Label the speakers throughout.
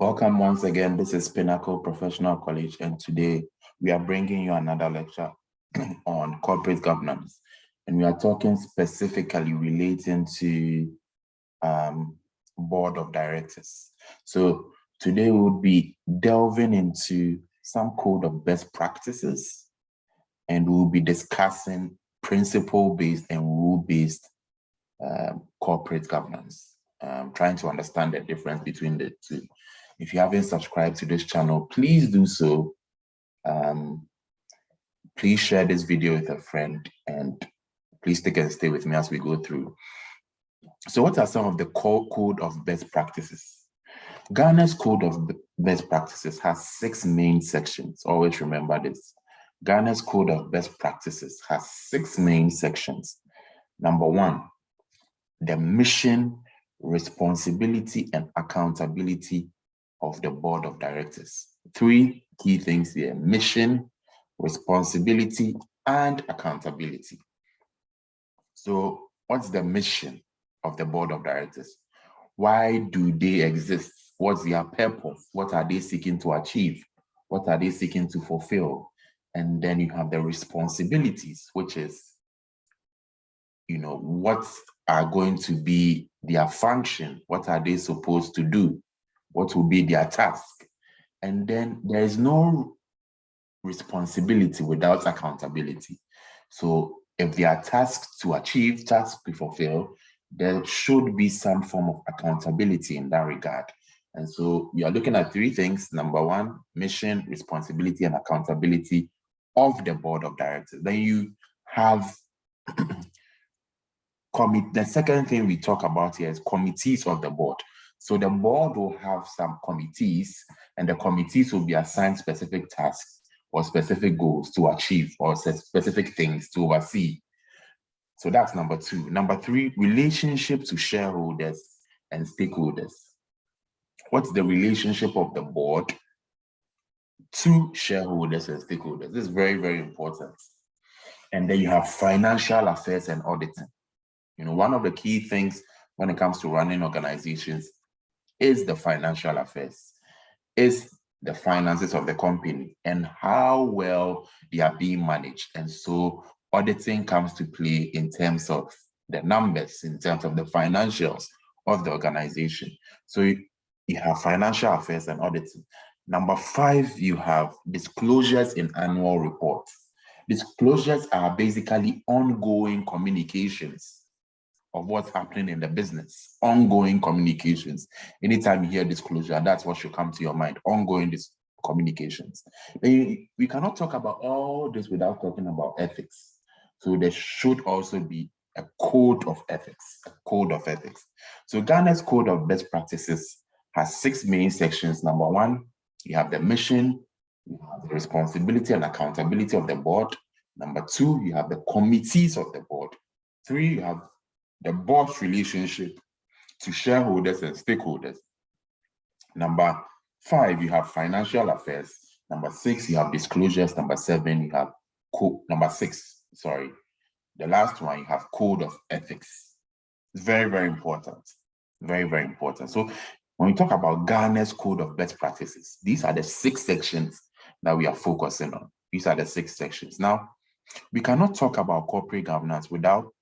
Speaker 1: Welcome once again. This is Pinnacle Professional College, and today we are bringing you another lecture on corporate governance, and we are talking specifically relating to board of directors. So today we'll be delving into some code of best practices, and we'll be discussing principle-based and rule-based corporate governance, trying to understand the difference between the two. If you haven't subscribed to this channel, please do so. Please share this video with a friend, and please take and stay with me as we go through. So what are some of the core code of best practices? Ghana's code of best practices has 6 main sections. Always remember this. Ghana's code of best practices has 6 main sections. Number 1, the mission, responsibility, and accountability of the board of directors. 3 key things here: mission, responsibility, and accountability. So what's the mission of the board of directors? Why do they exist? What's their purpose? What are they seeking to achieve? What are they seeking to fulfill? And then you have the responsibilities, which is, what are going to be their function? What are they supposed to do? What will be their task? And then there is no responsibility without accountability. So if they are tasked to achieve, tasked to fulfill, there should be some form of accountability in that regard. And so we are looking at 3 things. Number 1, mission, responsibility, and accountability of the board of directors. Then you have the second thing we talk about here is committees of the board. So the board will have some committees, and the committees will be assigned specific tasks or specific goals to achieve, or specific things to oversee. So that's number 2. Number 3, relationship to shareholders and stakeholders. What's the relationship of the board to shareholders and stakeholders? This is very, very important. And then you have financial affairs and auditing. One of the key things when it comes to running organizations is the financial affairs, is the finances of the company and how well they are being managed. And so auditing comes to play in terms of the numbers, in terms of the financials of the organization. So you have financial affairs and auditing. Number 5, you have disclosures in annual reports. Disclosures are basically ongoing communications of what's happening in the business, ongoing communications. Anytime you hear disclosure, that's what should come to your mind, ongoing communications. We cannot talk about all this without talking about ethics. So there should also be a code of ethics, So Ghana's code of best practices has 6 main sections. Number 1, you have the mission, you have the responsibility and accountability of the board. Number 2, you have the committees of the board. 3, you have the board's relationship to shareholders and stakeholders. Number 5, you have financial affairs. Number 6, you have disclosures. Number 7, you have the last one, you have code of ethics. It's very, very important. Very, very important. So when we talk about Ghana's code of best practices, these are the 6 sections that we are focusing on. These are the 6 sections. Now, we cannot talk about corporate governance without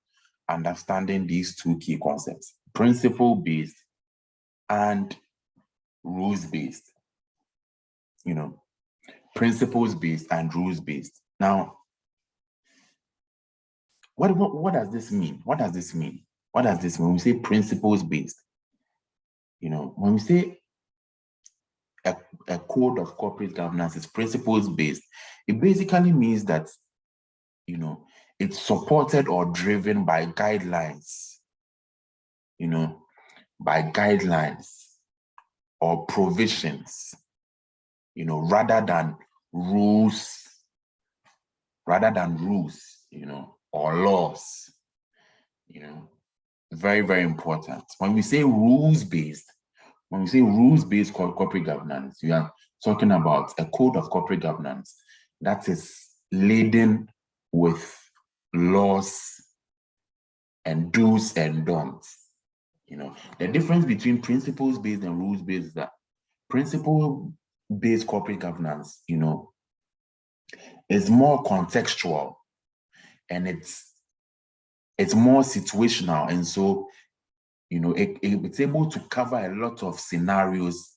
Speaker 1: understanding these 2 key concepts: principle-based and rules-based. Principles-based and rules-based. Now, what does this mean? What does this mean? What does this mean when we say principles-based? When we say a code of corporate governance is principles-based, it basically means that, it's supported or driven by guidelines, by guidelines or provisions, rather than rules, or laws, very, very important. When we say rules-based corporate governance, we are talking about a code of corporate governance that is laden with laws and do's and don'ts. The difference between principles-based and rules-based is that principle-based corporate governance, is more contextual, and it's more situational, and so it's able to cover a lot of scenarios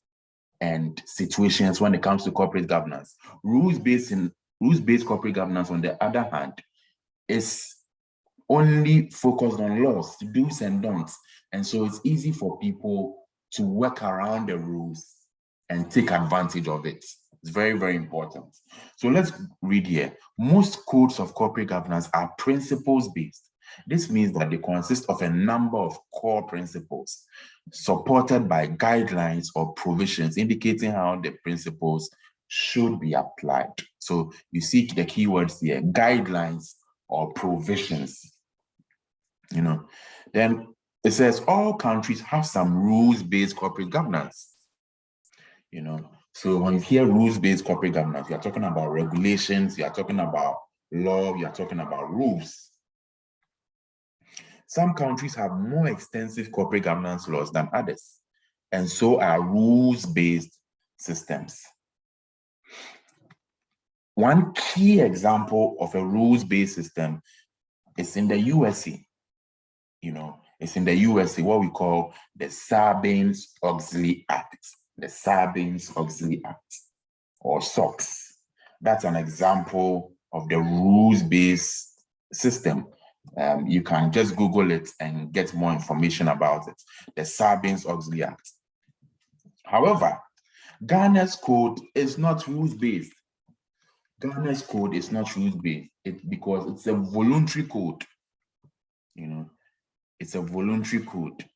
Speaker 1: and situations when it comes to corporate governance. Rules-based corporate governance, on the other hand, is only focused on laws, do's and don'ts, and so it's easy for people to work around the rules and take advantage of it. It's very, very important. So let's read here. Most codes of corporate governance are principles-based. This means that they consist of a number of core principles supported by guidelines or provisions indicating how the principles should be applied. So you see the keywords here, guidelines or provisions. Then it says all countries have some rules-based corporate governance. So when you hear rules-based corporate governance, you are talking about regulations, you are talking about law, you are talking about rules. Some countries have more extensive corporate governance laws than others, and so are rules-based systems. One key example of a rules-based system is in the USA. It's in the USA, what we call the Sarbanes-Oxley Act. The Sarbanes-Oxley Act, or SOX. That's an example of the rules-based system. You can just Google it and get more information about it. The Sarbanes-Oxley Act. However, Ghana's code is not rules-based. Ghana's code is not rules-based because it's a voluntary code. It's a voluntary code.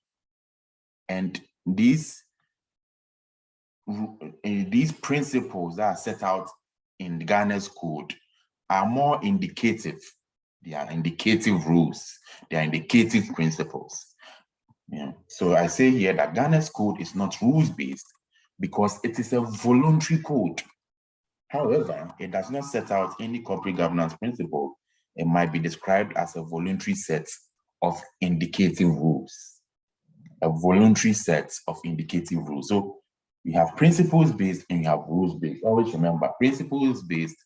Speaker 1: And these principles that are set out in Ghana's code are more indicative. They are indicative rules. They are indicative principles. So I say here that Ghana's code is not rules-based because it is a voluntary code. However, it does not set out any corporate governance principle. It might be described as a voluntary set of indicative rules. A voluntary set of indicative rules. So we have principles-based and you have rules-based. Always remember, principles-based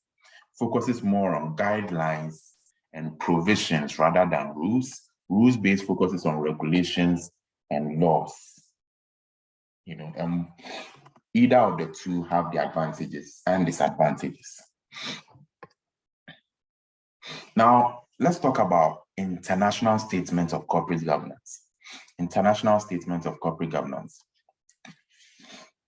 Speaker 1: focuses more on guidelines and provisions rather than rules. Rules-based focuses on regulations and laws. Either of the two have the advantages and disadvantages. Now, let's talk about international statements of corporate governance. International statements of corporate governance.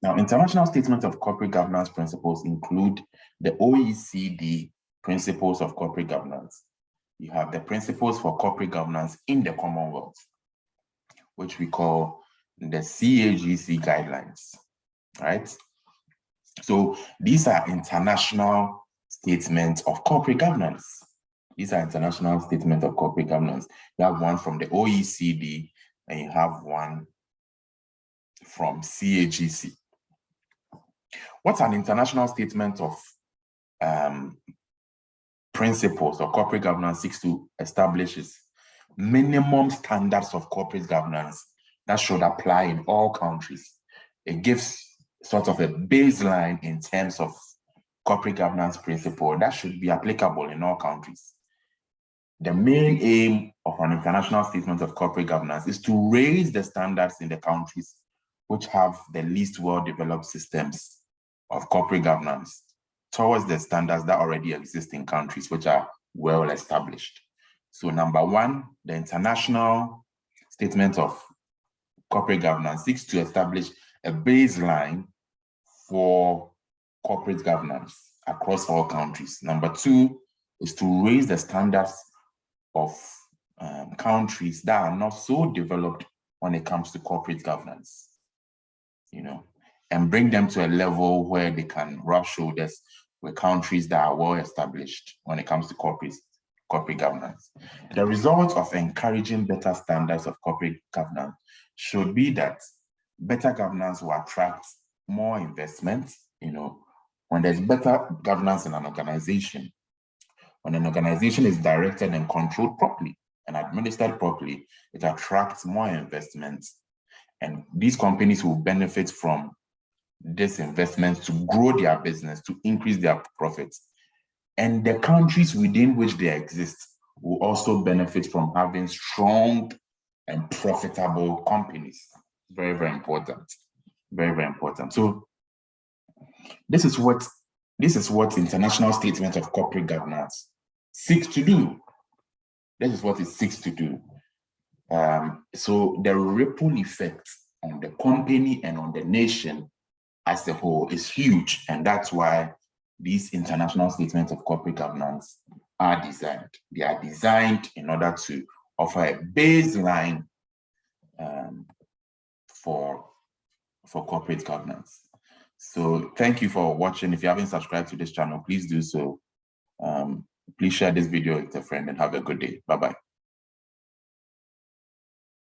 Speaker 1: Now, international statements of corporate governance principles include the OECD principles of corporate governance. You have the principles for corporate governance in the Commonwealth, which we call the Cagc Guidelines, right? So these are international statements of corporate governance. These are international statements of corporate governance. You have one from the OECD and you have one from Cagc. What's an international statement of principles or corporate governance seeks to establish is minimum standards of corporate governance that should apply in all countries. It gives sort of a baseline in terms of corporate governance principle that should be applicable in all countries. The main aim of an international statement of corporate governance is to raise the standards in the countries which have the least well-developed systems of corporate governance towards the standards that already exist in countries which are well established. So number one, the international statement of corporate governance seeks to establish a baseline for corporate governance across all countries. Number two is to raise the standards of countries that are not so developed when it comes to corporate governance, and bring them to a level where they can rub shoulders with countries that are well established when it comes to corporate governance. The result of encouraging better standards of corporate governance should be that better governance will attract more investment. When there's better governance in an organization, when an organization is directed and controlled properly and administered properly, it attracts more investment. And these companies will benefit from these investments to grow their business, to increase their profits. And the countries within which they exist will also benefit from having strong and profitable companies. Very, very important. Very, very important. So this is what International Statement of Corporate Governance seeks to do. This is what it seeks to do. So the ripple effect on the company and on the nation as a whole is huge. And that's why these International Statements of Corporate Governance are designed. They are designed in order to offer a baseline for corporate governance. So thank you for watching. If you haven't subscribed to this channel, please do so. Please share this video with a friend and have a good day. Bye-bye.